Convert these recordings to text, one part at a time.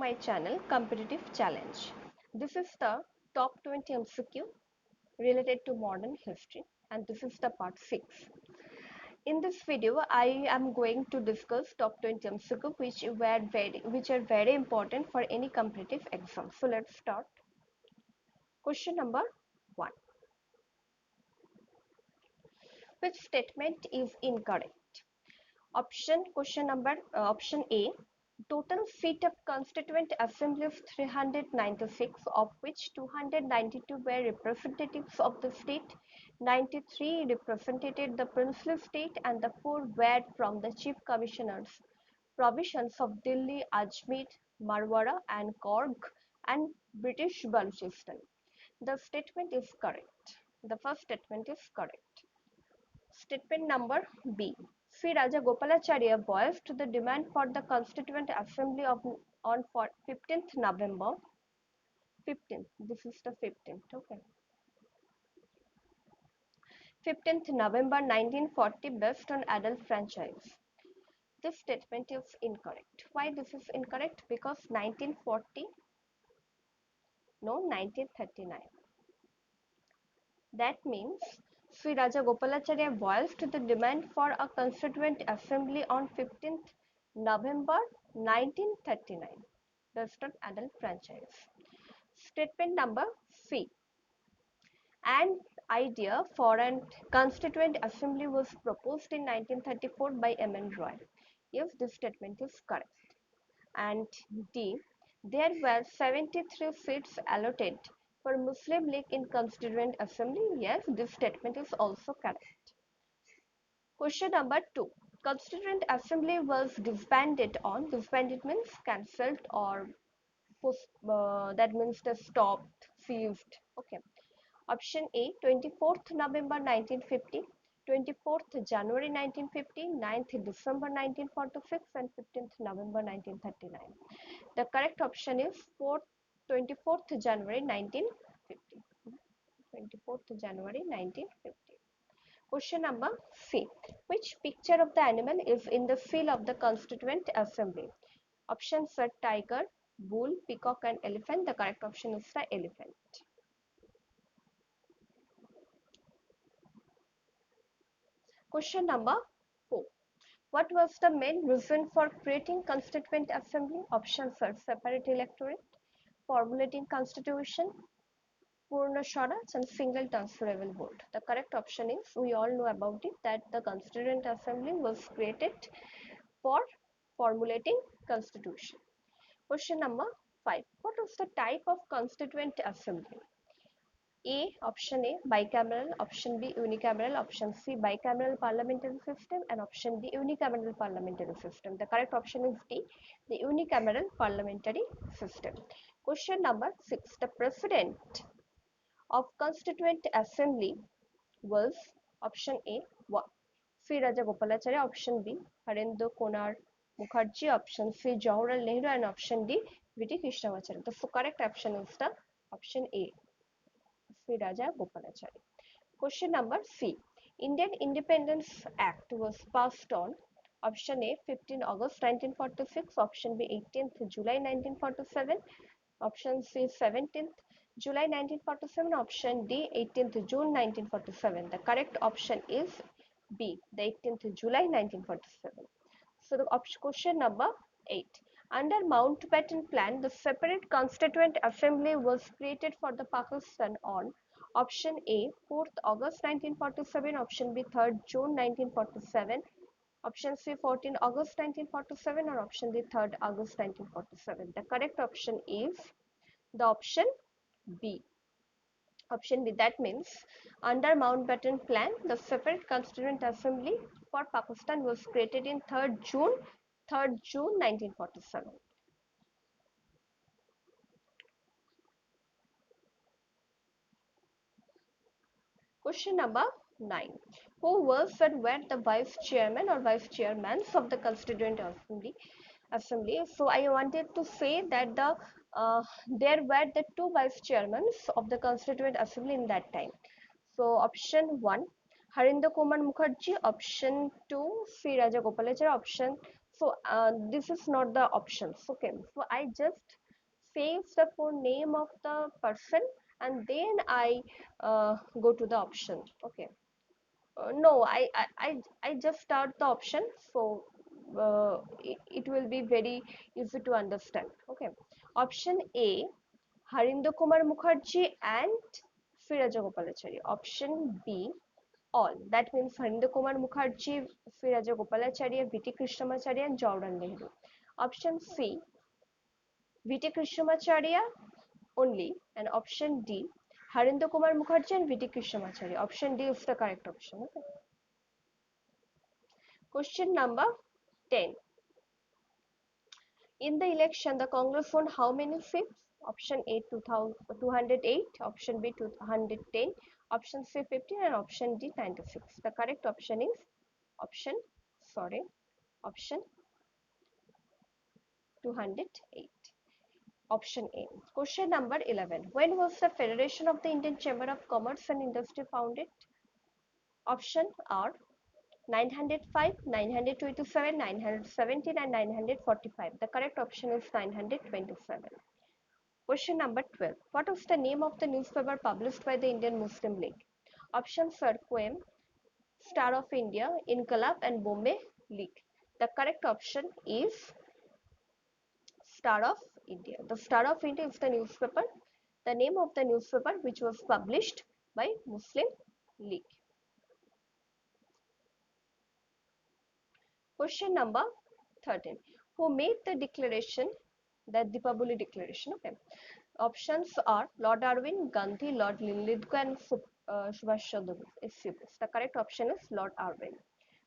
my channel Competitive Challenge. This is the top 20 MCQ related to modern history, and this is the part 6. In this video, I am going to discuss top 20 MCQ which are very important for any competitive exam. So let's start. Question number 1. Which statement is incorrect? Option A, total seat of Constituent Assembly is 396, of which 292 were representatives of the state, 93 represented the princely state, and the 4 were from the Chief Commissioners provisions of Delhi, Ajmer, Marwara, and Korg, and British Baluchistan. The statement is correct. The first statement is correct. Statement number B. Sri Raja Gopalacharya voiced the demand for the Constituent Assembly on 15th November. 15th. This is the 15th. Okay. 15th November 1940 based on adult franchise. This statement is incorrect. Why this is incorrect? Because 1940, no, 1939. That means Sri Raja Gopalacharya voiced the demand for a Constituent Assembly on 15th November 1939 based on adult franchise. Statement number C. An idea for a Constituent Assembly was proposed in 1934 by M.N. Roy. Yes, this statement is correct. And D. There were 73 seats allotted for Muslim League in Constituent Assembly. Yes, this statement is also correct. Question number 2. Constituent Assembly was disbanded on. Disbanded means cancelled or that means the stopped, ceased. Okay. Option A, 24th November 1950, 24th January 1950, 9th December 1946, and 15th November 1939. The correct option is 24th January 1950. 24th January 1950. Question number C. Which picture of the animal is in the seal of the Constituent Assembly? Options are tiger, bull, peacock, and elephant. The correct option is the elephant. Question number 4. What was the main reason for creating Constituent Assembly? Options are separate electorate, formulating constitution, Purna Swaraj, and single transferable vote. The correct option is, we all know about it, that the Constituent Assembly was created for formulating constitution. Question number 5. What was the type of Constituent Assembly? Option A, bicameral, option B, unicameral, option C, bicameral parliamentary system, and option D, unicameral parliamentary system. The correct option is D, the unicameral parliamentary system. Question number 6. The president of Constituent Assembly was option A, Sri Raja Gopalacharya, option B, Harendra Konar Mukherjee, option C, Jawaharlal Nehru, and option D, V.T. Krishnamacharya. The correct option is the option A, Sri Raja Gopalacharya. Question number C. Indian Independence Act was passed on option A, 15 August 1946, option B, 18th July 1947, option C, 17th July 1947, option D, 18th June 1947. The correct option is B, the 18th July 1947. So the question number 8. Under Mountbatten Plan, the separate Constituent Assembly was created for the Pakistan on option A, 4th August 1947, option B, 3rd June 1947, option C, 14 August 1947, or option D, 3rd August 1947. The correct option is the option B. Option B. That means under Mountbatten Plan, the separate Constituent Assembly for Pakistan was created in 3rd June 1947. Question number 9. Who was and were the vice chairman or vice chairmen of the Constituent Assembly? So I wanted to say that there were the two vice chairmen of the Constituent Assembly in that time. So option 1, Harendra Kumar Mukherjee, option 2, Sri Raja Gopalacharya, option So this is not the options. Okay, so I just say the full name of the person and then I go to the option. Okay. No, I just start the option, so it will be very easy to understand. Okay. Option A, Harinder Kumar Mukherjee and Firaja Gopalachari. Option B, all. That means Harinder Kumar Mukherjee, Firaja Gopalachari, V.T. Krishnamacharya and Jawaharlal Nehru. Option C, V.T. Krishnamacharya only, and option D, Harinder Kumar Mukherjee and V.T. Krishnamacharya. Option D is the correct option. Okay. Question number 10. In the election, the Congress won how many seats? Option A 208, option B 210, option C 15, and option D 96. The correct option is option, sorry, option 208. Option A. Question number 11. When was the Federation of the Indian Chamber of Commerce and Industry founded? Option are 905, 927, 917 and 945. The correct option is 927. Question number 12. What was the name of the newspaper published by the Indian Muslim League? Options are Quem, Star of India, Inqilab and Bombay League. The correct option is Star of India. The Star of India is the newspaper, the name of the newspaper which was published by Muslim League. Question number 13. Who made the declaration, the Dipavali declaration? Okay. Options are Lord Irwin, Gandhi, Lord Linlithgow and Subhash Chandra Bose. The correct option is Lord Irwin.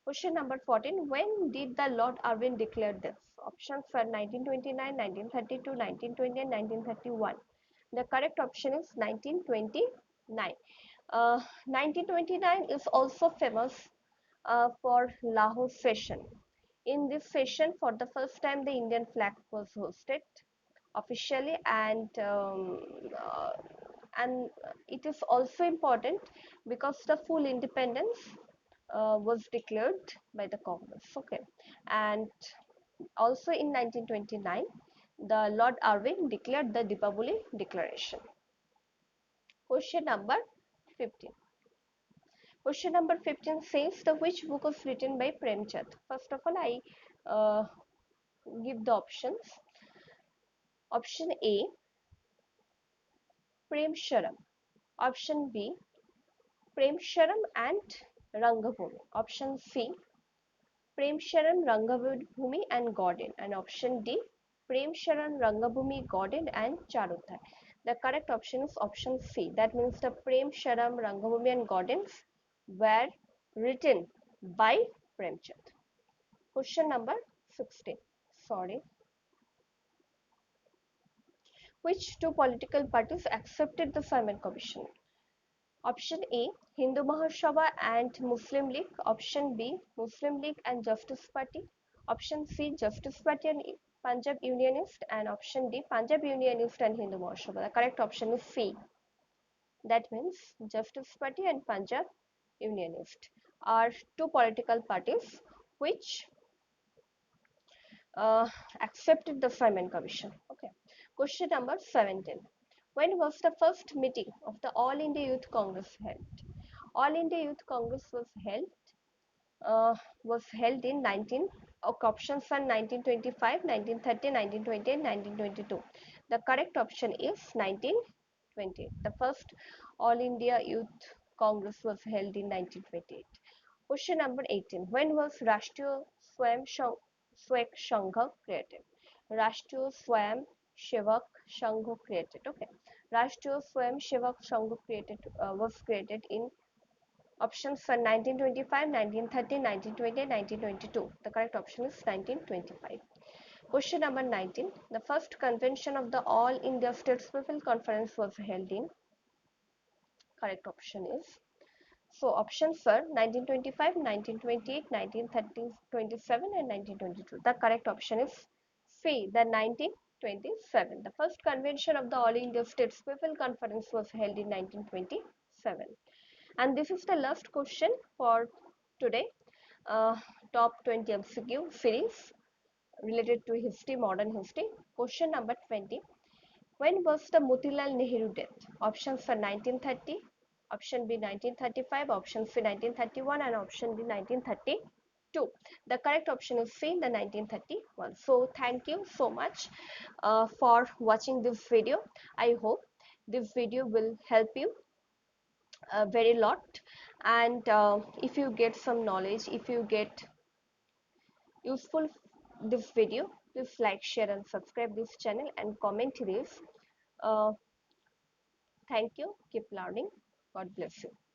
Question number 14. When did the Lord Irwin declare this? Options are 1929, 1932, 1920 and 1931. The correct option is 1929. 1929 is also famous for Lahore session. In this session, for the first time, the Indian flag was hosted officially, uh, and it is also important because the full independence was declared by the Congress. Okay, and also in 1929, the Lord Irwin declared the Dipavali Declaration. Question number 15. Question number 15 says the which book was written by Premchand. First of all, I uh, give the options. Option A, Prem Sharam. Option B, Prem Sharam and Rangabhumi. Option C, Prem Sharan, Rangabhumi and Gordon. And option D, Prem Sharan, Rangabhumi, Gordon and Charudhar. The correct option is option C. That means the Prem Sharam, Rangabhumi and Gordons were written by Premchand. Question number 16. Sorry. Which two political parties accepted the Simon Commission? Option A, Hindu Mahasabha and Muslim League. Option B, Muslim League and Justice Party. Option C, Justice Party and Punjab Unionist. And option D, Punjab Unionist and Hindu Mahasabha. The correct option is C. That means Justice Party and Punjab Unionist are two political parties which accepted the Simon Commission. Okay. Question number 17. When was the first meeting of the All India Youth Congress held? All India Youth Congress was held in 19 options are 1925, 1930, 1920 and 1922. The correct option is 1920. The first All India Youth Congress was held in 1928. Question number 18. When was Rashtriya Swayam Sangha created? Rashtriya Swayam Sevak Sangha created. Okay. Rashtriya Swayam Sevak Sangha was created in options for 1925, 1930, 1920, 1922. The correct option is 1925. Question number 19. The first convention of the All India Statespeople Conference was held in. Correct option is. So options are 1925, 1928, 1930, 27 and 1922. The correct option is C, the 1927. The first convention of the All India Statespeople Conference was held in 1927. And this is the last question for today, top 20 MCQ series. related to history, modern history. Question number 20. When was the Motilal Nehru death? Options are 1930, option B 1935, option C 1931, and option D 1932. The correct option is C, the 1931. So thank you so much for watching this video. I hope this video will help you very lot, and if you get some knowledge, if you get useful this video, please like, share and subscribe this channel and comment this. uh, Thank you. Keep learning. God bless you.